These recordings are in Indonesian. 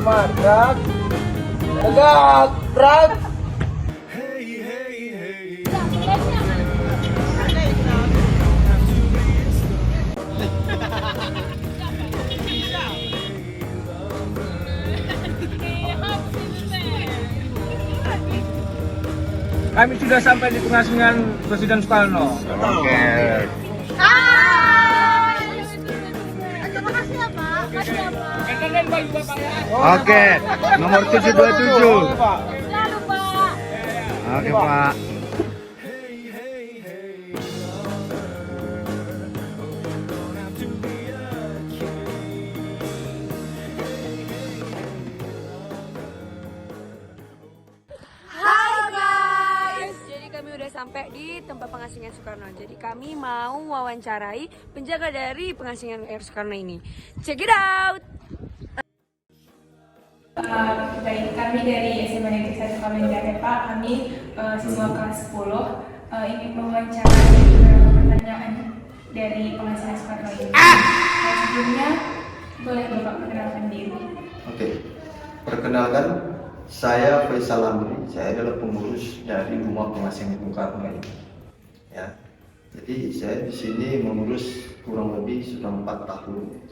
Rahmat. Gerak. Tegak. Gerak. Kami sudah sampai di pengasingan Presiden Soekarno. Oke. Terima kasih ya Pak. Makasih ya Pak. Oke. Nomor 727. Selalu Pak. Oke, Pak. Hai guys. Jadi kami udah sampai di tempat pengasingan Soekarno. Jadi kami mau wawancarai penjaga dari pengasingan Air Soekarno ini. Check it out. Baik, kami dari SMA Negeri 1 Kalenjarepa, Pak, kami siswa kelas 10 ingin mewawancarai beberapa pertanyaan dari pengasingan Soekarno ini. Sebelumnya, boleh Bapak perkenalkan diri? Oke, perkenalkan saya Faisal Amri. Saya adalah pengurus dari Rumah Pengasingan Bung Karno ini. Ya, jadi saya di sini mengurus kurang lebih sudah 4 tahun.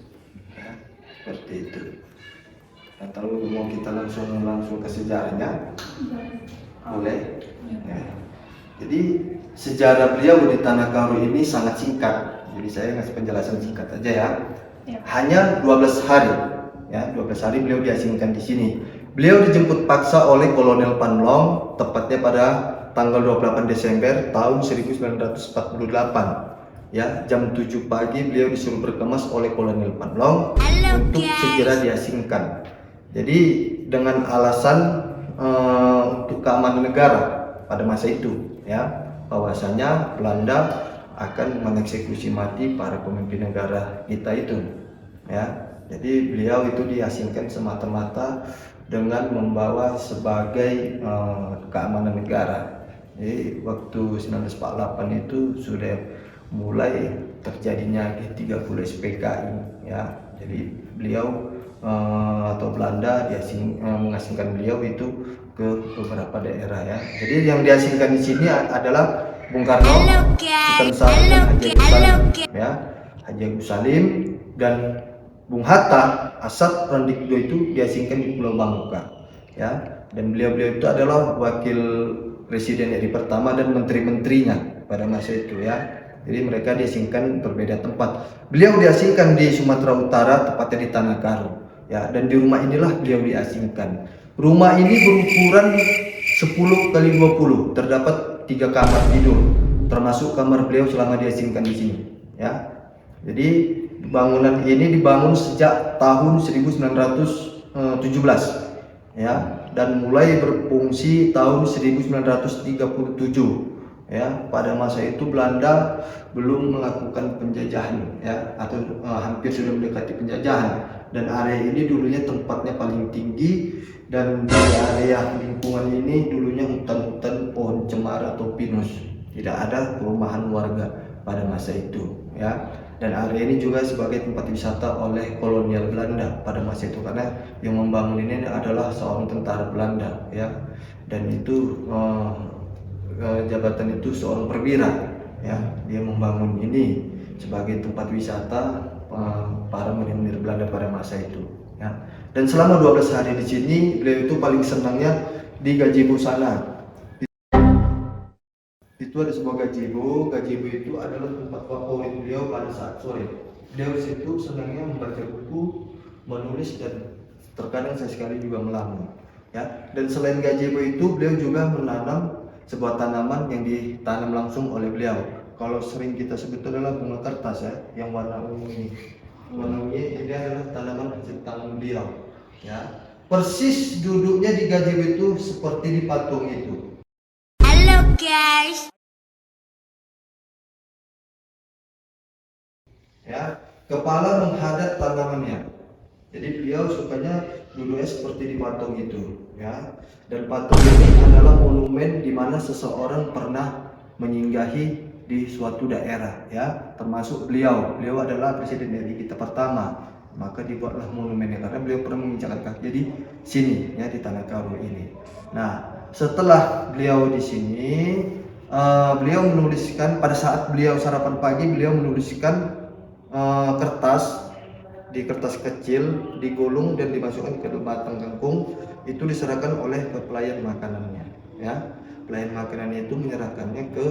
Ya, seperti itu. Atau mau kita langsung ke sejarahnya, boleh? Ya. Jadi sejarah beliau di Tanah Karo ini sangat singkat. Jadi saya ngasih penjelasan singkat aja ya. Ya. Hanya 12 hari, ya 12 hari beliau diasingkan di sini. Beliau dijemput paksa oleh Kolonel Panlong, tepatnya pada tanggal 28 Desember tahun 1948. Ya, jam 7 pagi beliau disuruh berkemas oleh Kolonel Panlong untuk segera diasingkan. Jadi dengan alasan untuk keamanan negara pada masa itu, ya, bahwasanya Belanda akan mengeksekusi mati para pemimpin negara kita itu, ya. Jadi beliau itu diasingkan semata-mata dengan membawa sebagai keamanan negara. Jadi waktu 1948 itu sudah mulai terjadinya G30 SPKI, ya. Jadi beliau atau Belanda mengasingkan beliau itu ke beberapa daerah, ya. Jadi yang diasingkan di sini adalah Bung Karno, Sultan Syahrir dan Haji Agus Salim, ya. Haji Agus Salim dan Bung Hatta Asad Randikdo itu diasingkan di Pulau Bangka, ya. Dan beliau-beliau itu adalah wakil presiden RI pertama dan menteri-menterinya pada masa itu, ya. Jadi mereka diasingkan berbeda tempat. Beliau diasingkan di Sumatera Utara, tepatnya di Tanah Karo, ya. Dan di rumah inilah beliau diasingkan. Rumah ini berukuran 10 kali 20, terdapat 3 kamar tidur, termasuk kamar beliau selama diasingkan di sini, ya. Jadi bangunan ini dibangun sejak tahun 1917, ya, dan mulai berfungsi tahun 1937. Ya, pada masa itu Belanda belum melakukan penjajahan, ya, atau hampir sudah mendekati penjajahan. Dan area ini dulunya tempatnya paling tinggi, dan di area lingkungan ini dulunya hutan-hutan pohon cemara atau pinus. Tidak ada perumahan warga pada masa itu, ya. Dan area ini juga sebagai tempat wisata oleh kolonial Belanda pada masa itu, karena yang membangun ini adalah seorang tentara Belanda, ya. Dan itu jabatan itu seorang perwira, ya. Dia membangun ini sebagai tempat wisata para menir Belanda pada masa itu, ya. Dan selama 12 hari di sini beliau itu paling senangnya di gazebo sana. Itu ada sebuah gazebo. Gazebo itu adalah tempat favorit beliau pada saat sore. Beliau di situ senangnya membaca buku, menulis, dan terkadang sekali juga melamun, ya. Dan selain gazebo itu beliau juga menanam sebuah tanaman yang ditanam langsung oleh beliau. Kalau sering kita sebut adalah bunga kertas, ya, yang warna ungu ini. Warna ungu ini adalah tanaman hasil tangan beliau, ya. Persis duduknya di gazebo itu seperti di patung itu. Halo guys. Ya, kepala menghadap tanamannya. Jadi beliau sukanya duduknya seperti di patung itu, ya. Dan patung ini adalah monumen di mana seseorang pernah menyinggahi di suatu daerah, ya, termasuk beliau. Beliau adalah presiden RI kita pertama. maka dibuatlah monumennya karena beliau pernah menginjakkan kaki di sini ya, di Tanah Karo ini. Nah, setelah beliau di sini, beliau menuliskan pada saat beliau sarapan pagi, beliau menuliskan kertas di kertas kecil, digulung dan dimasukkan ke batang kangkung, itu diserahkan oleh ke pelayan makanannya ya. Pelayan makanannya itu menyerahkannya ke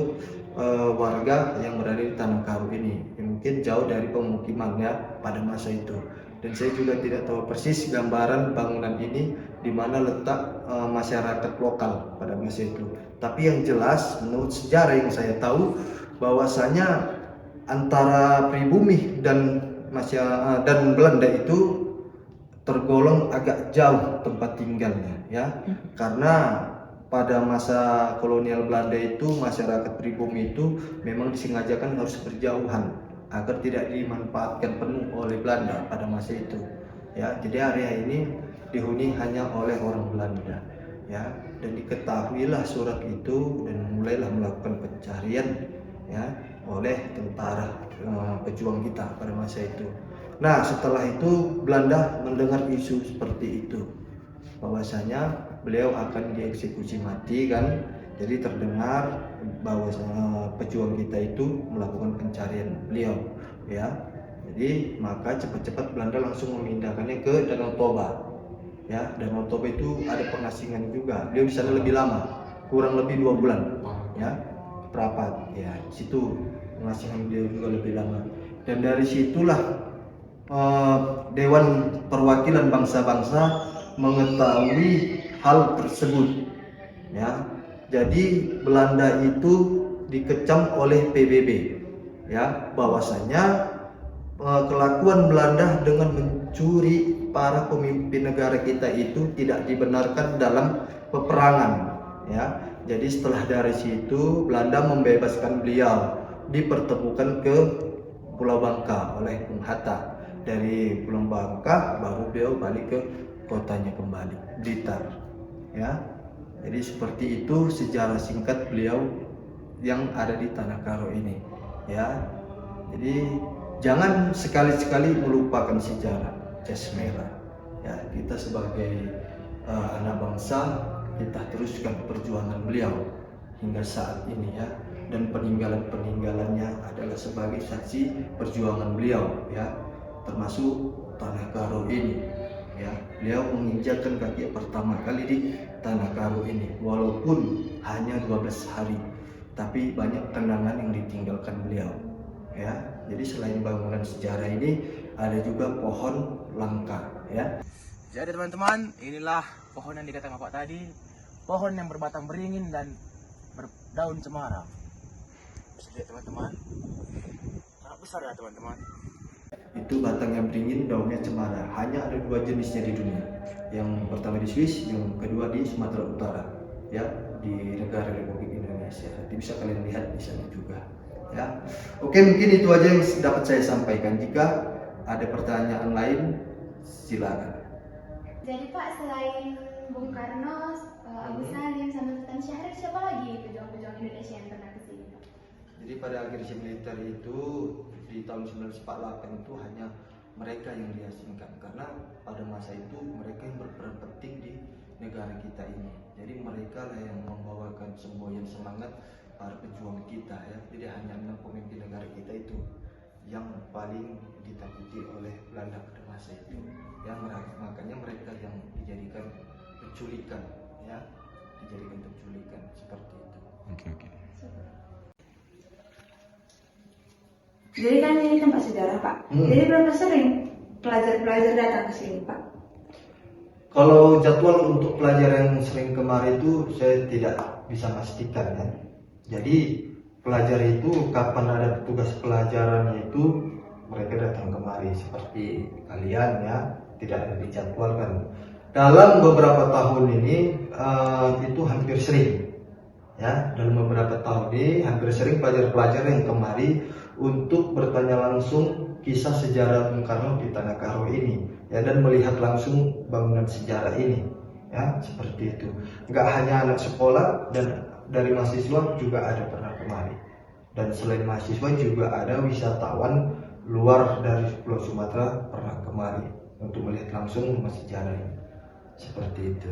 warga yang berada di Tanah Karo ini, yang mungkin jauh dari pemukiman ya pada masa itu. Dan saya juga tidak tahu persis gambaran bangunan ini di mana letak masyarakat lokal pada masa itu. Tapi yang jelas menurut sejarah yang saya tahu bahwasanya antara pribumi dan Belanda itu tergolong agak jauh tempat tinggalnya ya. Karena pada masa kolonial Belanda itu masyarakat pribumi itu memang disengajakan harus berjauhan agar tidak dimanfaatkan penuh oleh Belanda pada masa itu ya. Jadi area ini dihuni hanya oleh orang Belanda ya, dan diketahuilah surat itu dan mulailah melakukan pencarian ya oleh tentara pejuang kita pada masa itu. Nah, setelah itu Belanda mendengar isu seperti itu bahwasanya beliau akan dieksekusi mati kan. Jadi terdengar bahwa pejuang kita itu melakukan pencarian beliau ya. Jadi maka cepat-cepat Belanda langsung memindahkannya ke Danau Toba ya. Danau Toba itu ada pengasingan juga. Beliau di sana lebih lama, kurang lebih 2 bulan ya, perapat ya. Situ pengasingan beliau juga lebih lama. Dan dari situlah Dewan Perwakilan Bangsa-Bangsa mengetahui hal tersebut ya. Jadi Belanda itu dikecam oleh PBB ya, bahwasanya kelakuan Belanda dengan mencuri para pemimpin negara kita itu tidak dibenarkan dalam peperangan ya. Jadi setelah dari situ Belanda membebaskan beliau, dipertemukan ke Pulau Bangka oleh Bung Hatta. Dari Pulau Bangka baru beliau balik ke kotanya kembali, Blitar ya. Jadi seperti itu sejarah singkat beliau yang ada di Tanah Karo ini ya. Jadi jangan sekali-sekali melupakan sejarah jas merah ya. Kita sebagai anak bangsa, kita teruskan perjuangan beliau hingga saat ini ya. Dan peninggalannya adalah sebagai saksi perjuangan beliau ya, termasuk Tanah Karo ini ya. Beliau menginjakkan kaki pertama kali di Tanah Karo ini walaupun hanya 12 hari, tapi banyak kenangan yang ditinggalkan beliau ya. Jadi selain bangunan sejarah ini ada juga pohon langka ya. Jadi teman-teman, inilah pohon yang dikatakan Bapak tadi, pohon yang berbatang beringin dan berdaun cemara. Bisa lihat teman-teman, sangat besar ya teman-teman. Itu batang yang beringin, daunnya cemara. Hanya ada 2 jenisnya di dunia. Yang pertama di Swiss, yang kedua di Sumatera Utara ya, di negara Republik Indonesia. Nanti bisa kalian lihat di sana juga ya. Oke, mungkin itu aja yang dapat saya sampaikan. Jika ada pertanyaan lain silakan. Jadi Pak, selain Bung Karno, Abu Salim, sama Sultan Syahrir, siapa lagi pejuang-pejuang Indonesia yang pernah ke sini? Jadi pada agresi militer itu di tahun 1948 itu hanya mereka yang diasingkan, karena pada masa itu mereka yang berperan penting di negara kita ini. Jadi mereka lah yang membawakan semboyan semangat para pejuang kita ya. Jadi hanya 6 pemimpin negara kita itu yang paling ditakuti oleh Belanda pada masa itu ya. Makanya mereka yang dijadikan penculikan ya, dijadikan penculikan seperti itu. Oke. Jadi kan ini tempat sejarah Pak. Jadi berapa sering pelajar-pelajar datang ke sini Pak? Kalau jadwal untuk pelajar yang sering kemari itu saya tidak bisa pastikan ya. Jadi pelajar itu kapan ada tugas pelajaran itu mereka datang kemari seperti kalian ya, tidak ada dijadwalkan. Dalam beberapa tahun ini itu hampir sering ya. Dalam beberapa tahun ini hampir sering pelajar-pelajar yang kemari untuk bertanya langsung kisah sejarah Bung Karno di Tanah Karo ini ya, dan melihat langsung bangunan sejarah ini ya, seperti itu. Enggak hanya anak sekolah, dan dari mahasiswa juga ada pernah kemari. Dan selain mahasiswa juga ada wisatawan luar dari Pulau Sumatera pernah kemari. kemari untuk melihat langsung rumah sejarah ini. Seperti itu.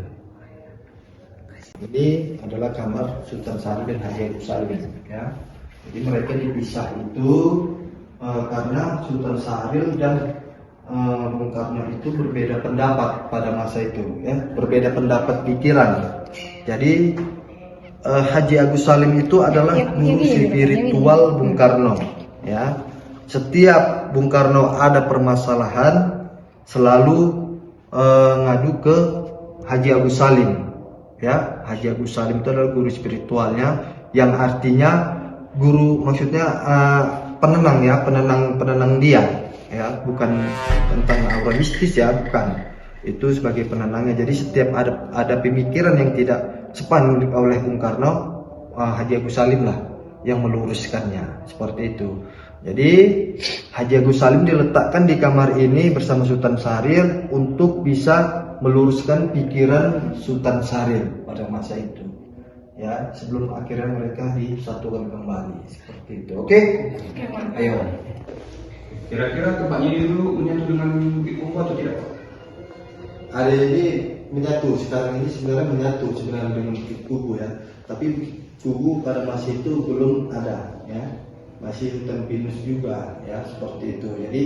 Ini adalah kamar Sultan Syaril dan Haji Agus Salim, ya. Jadi mereka dipisah itu karena Sultan Syaril dan Bung Karno itu berbeda pendapat pada masa itu, ya, berbeda pendapat pikiran. Jadi Haji Agus Salim itu adalah guru spiritual Bung Karno, ya. Setiap Bung Karno ada permasalahan selalu ngadu ke Haji Agus Salim, ya. Haji Agus Salim itu adalah guru spiritualnya, yang artinya guru, maksudnya penenang, ya, penenang dia, ya, bukan tentang aura mistis, ya, bukan. Itu sebagai penenangnya. Jadi setiap ada pemikiran yang tidak sepan oleh Bung Karno, Haji Agus Salim lah yang meluruskannya, seperti itu. Jadi Haji Agus Salim diletakkan di kamar ini bersama Sultan Syaril untuk bisa meluruskan pikiran Sultan Syaril pada masa itu, ya, sebelum akhirnya mereka disatukan kembali, seperti itu. Oke? Ayo. Kira-kira tempatnya ini dulu menyatu dengan Bukit Kubu atau tidak, Pak? Ada ini menyatu, sekarang ini sebenarnya menyatu sebenarnya dengan Bukit Kubu, ya. Tapi Bukit Kubu pada masa itu belum ada, ya. Masih hutan pinus juga, ya, seperti itu. Jadi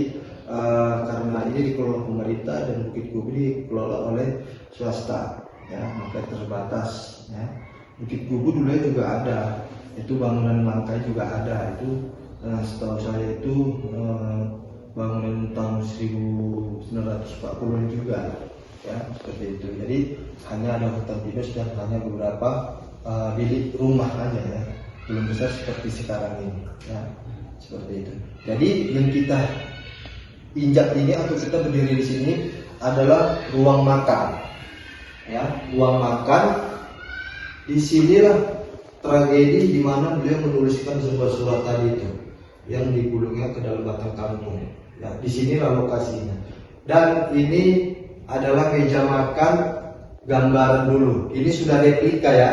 karena ini dikelola pemerintah dan Bukit Kubu dikelola oleh swasta, ya, maka terbatas, ya. Bukit Kubu dulu juga ada, itu bangunan langkai juga ada, itu setahu saya itu bangunan tahun 1940 juga, ya, seperti itu. Jadi hanya ada hutan pinus dan hanya beberapa bilik rumah aja, ya, belum besar seperti sekarang ini, ya, seperti itu. Jadi yang kita injak ini atau kita berdiri di sini adalah ruang makan, ya, ruang makan. Disinilah tragedi di mana beliau menuliskan sebuah surat tadi itu yang digulungnya ke dalam batang kampung. Ya, disinilah lokasinya. Dan ini adalah meja makan gambaran dulu. Ini sudah replika, ya.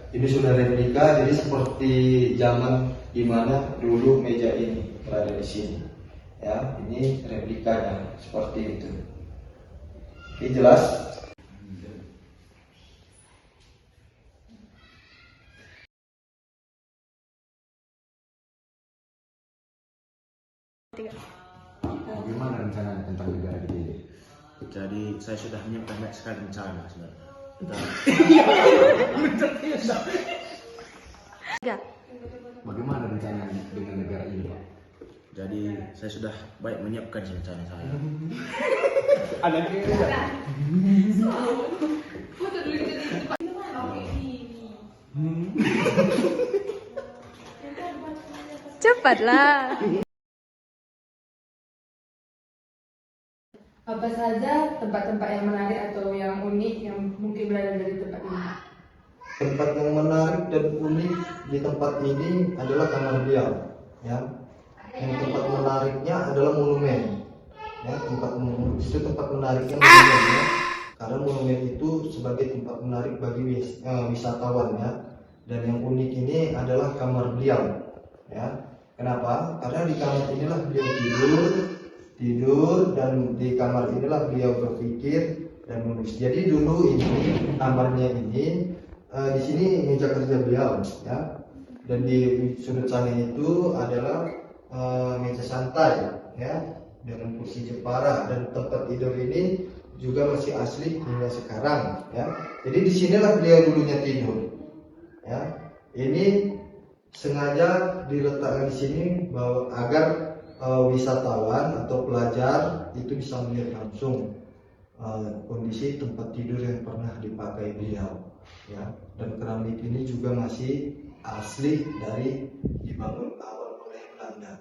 Ini sudah replika, jadi seperti zaman di mana dulu meja ini berada di sini. Ya, ini replikanya seperti itu. Oke, jelas? Bagaimana rencana tentang negara kita ini? Jadi saya sudah menyiapkan banyak sekali rencana sebenarnya. Bagaimana rencana dengan negara ini, Pak? Jadi saya sudah baik menyiapkan rencana saya. Cepatlah. Apa saja tempat-tempat yang menarik atau yang unik yang mungkin berada dari tempat ini? Tempat yang menarik dan unik di tempat ini adalah kamar beliau, ya. Yang tempat menariknya adalah monumen, ya. Tempat menariknya monumen, ya. Karena monumen itu sebagai tempat menarik bagi wisatawan, ya. Dan yang unik ini adalah kamar beliau, ya. Kenapa? Karena di kamar inilah beliau tidur dan di kamar inilah beliau berpikir dan menulis. Jadi dulu ini kamarnya ini di sini meja kerja beliau, ya, dan di sudut sana itu adalah meja santai, ya, dengan kursi jepara, dan tempat tidur ini juga masih asli hingga sekarang, ya. Jadi di sinilah beliau dulunya tidur, ya. Ini sengaja diletakkan di sini bahwa agar wisatawan atau pelajar itu bisa melihat langsung kondisi tempat tidur yang pernah dipakai beliau, ya. Dan keramik ini juga masih asli dari dibangun awal oleh Belanda.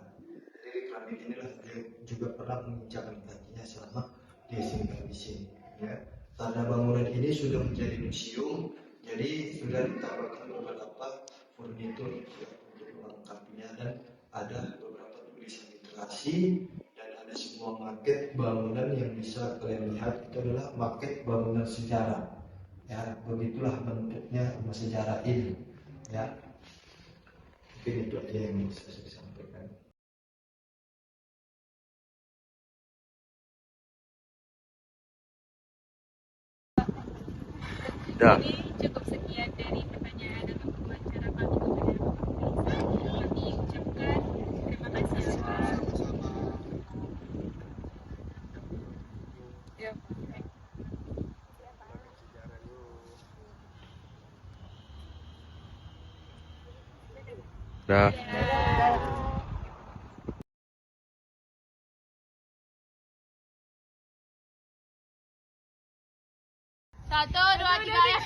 Jadi keramik inilah dia juga pernah menginjakkan kakinya selama dia singgah di sini, ya. Karena bangunan ini sudah menjadi museum, jadi sudah ditambahkan beberapa furnitur, ya, untuk melengkapinya, dan ada beberapa tulisan literasi, dan ada semua maket bangunan yang bisa kalian lihat. Itu adalah maket bangunan sejarah, ya. Begitulah bentuknya rumah sejarah ini, ya. Mungkin itu aja yang bisa saya sampaikan. Dah. Jadi cukup sekian dari pertanyaan atau wawancara kami kepada Bapak Pemerintah. Kami ucapkan terima kasih atas Dah. Satu, dua, tiga, ya.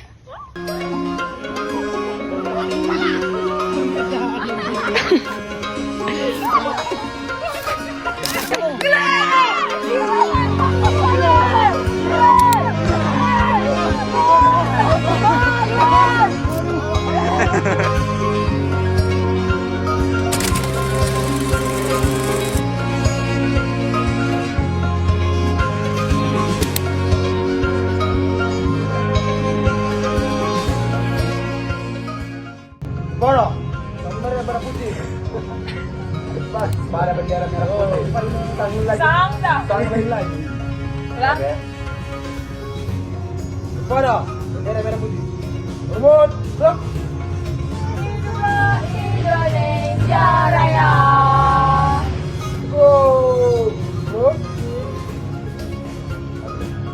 Boro, gambar merah putih. Pada bendera merah putih. Tangan lagi. Tangan lagi. Oke. Boro, bendera merah putih. Rumput, blok. Indonesia Raya. Go. Blok.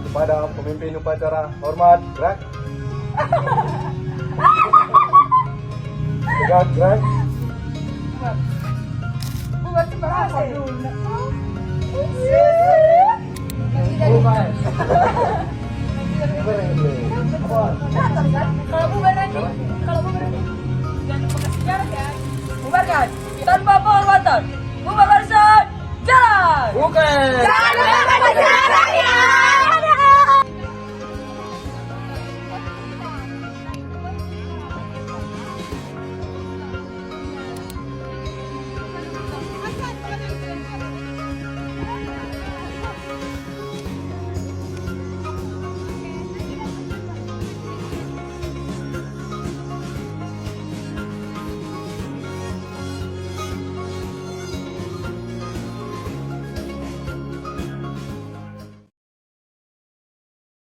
Kepada pemimpin upacara hormat, gerak. Gerak, gerak. Buat apa dulu? Kalau bubaran jangan lupa kasih jarak ya. Bubarkan tanpa penghormatan. Bubarkan jalan. Bukan.